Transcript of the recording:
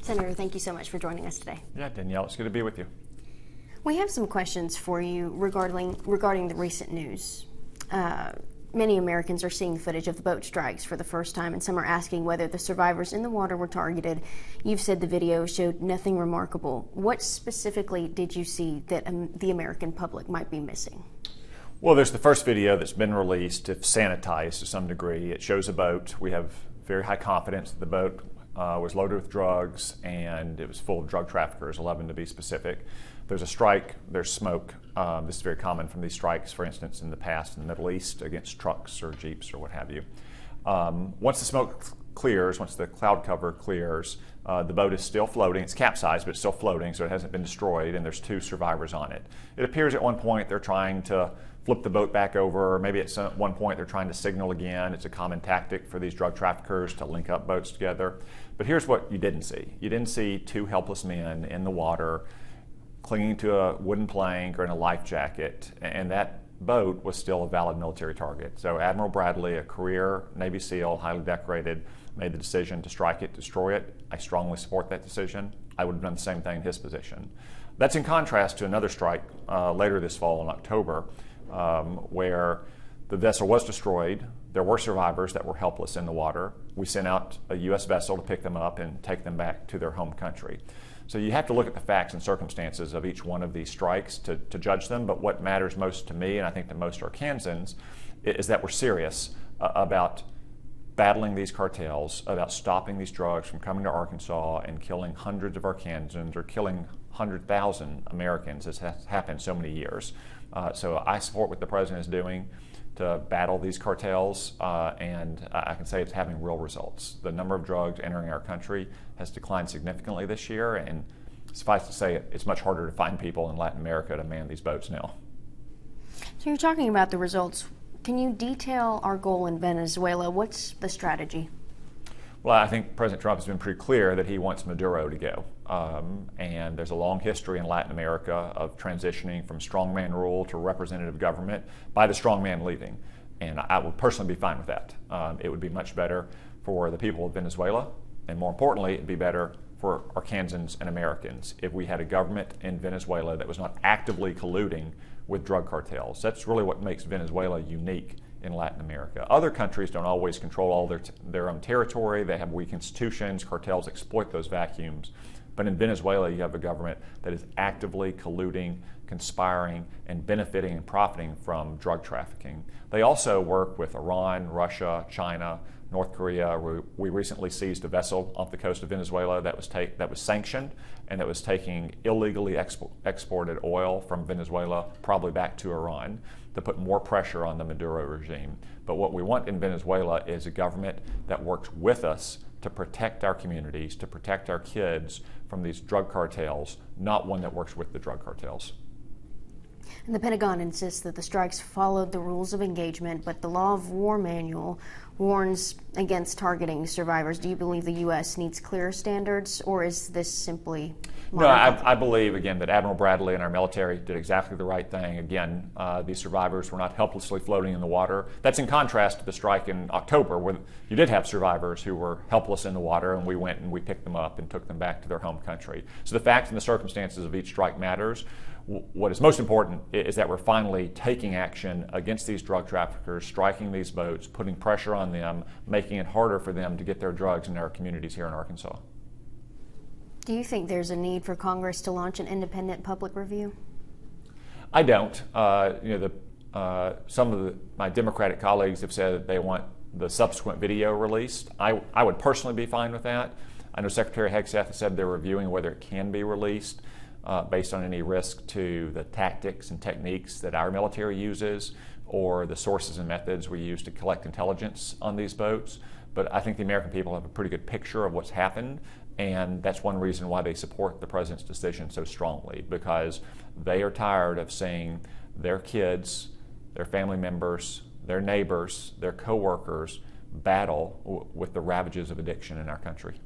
Senator, thank you so much for joining us today. Yeah, Danielle, it's good to be with you. We have some questions for you regarding the recent news. Many Americans are seeing footage of the boat strikes for the first time, and some are asking whether the survivors in the water were targeted. You've said the video showed nothing remarkable. What specifically did you see that the American public might be missing? Well, there's the first video that's been released. It's sanitized to some degree. It shows a boat. We have very high confidence that the boat was loaded with drugs and it was full of drug traffickers, 11 to be specific. There's a strike, there's smoke. This is very common from these strikes, for instance, in the past in the Middle East against trucks or Jeeps or what have you. Once the smoke clears, once the cloud cover clears, the boat is still floating. It's capsized, but it's still floating, so it hasn't been destroyed, and there's 2 survivors on it. It appears at one point they're trying to flip the boat back over, or maybe at one point they're trying to signal again. It's a common tactic for these drug traffickers to link up boats together. But here's what you didn't see. You didn't see 2 helpless men in the water clinging to a wooden plank or in a life jacket, and that boat was still a valid military target. So Admiral Bradley, a career Navy SEAL, highly decorated, made the decision to strike it, destroy it. I strongly support that decision. I would have done the same thing in his position. That's in contrast to another strike later this fall in October, where the vessel was destroyed. There were survivors that were helpless in the water. We sent out a U.S. vessel to pick them up and take them back to their home country. So you have to look at the facts and circumstances of each one of these strikes to judge them, but what matters most to me, and I think to most Arkansans, is that we're serious about battling these cartels, about stopping these drugs from coming to Arkansas and killing hundreds of Arkansans or killing 100,000 Americans, as has happened so many years. So I support what the president is doing to battle these cartels, and I can say it's having real results. The number of drugs entering our country has declined significantly this year, and suffice to say, it's much harder to find people in Latin America to man these boats now. So you're talking about the results. Can you detail our goal in Venezuela? What's the strategy? Well, I think President Trump has been pretty clear that he wants Maduro to go. And there's a long history in Latin America of transitioning from strongman rule to representative government by the strongman leaving. And I would personally be fine with that. It would be much better for the people of Venezuela, and more importantly, it'd be better for Arkansans and Americans if we had a government in Venezuela that was not actively colluding with drug cartels. That's really what makes Venezuela unique in Latin America. Other countries don't always control all their own territory. They have weak institutions. Cartels exploit those vacuums. But in Venezuela, you have a government that is actively colluding, conspiring, and benefiting and profiting from drug trafficking. They also work with Iran, Russia, China, North Korea. We recently seized a vessel off the coast of Venezuela that was sanctioned and that was taking illegally exported oil from Venezuela, probably back to Iran, to put more pressure on the Maduro regime. But what we want in Venezuela is a government that works with us to protect our communities, to protect our kids from these drug cartels, not one that works with the drug cartels. And the Pentagon insists that the strikes followed the rules of engagement, but the Law of War Manual warns against targeting survivors. Do you believe the U.S. needs clearer standards, or is this simply... No, I believe, again, that Admiral Bradley and our military did exactly the right thing. Again, these survivors were not helplessly floating in the water. That's in contrast to the strike in October, where you did have survivors who were helpless in the water, and we went and we picked them up and took them back to their home country. So the facts and the circumstances of each strike matters. What is most important is that we're finally taking action against these drug traffickers, striking these boats, putting pressure on them, making it harder for them to get their drugs into our communities here in Arkansas. Do you think there's a need for Congress to launch an independent public review? I don't. Some of my Democratic colleagues have said that they want the subsequent video released. I would personally be fine with that. I know Secretary Hegseth has said they're reviewing whether it can be released based on any risk to the tactics and techniques that our military uses or the sources and methods we use to collect intelligence on these boats. But I think the American people have a pretty good picture of what's happened, and that's one reason why they support the president's decision so strongly, because they are tired of seeing their kids, their family members, their neighbors, their coworkers battle with the ravages of addiction in our country.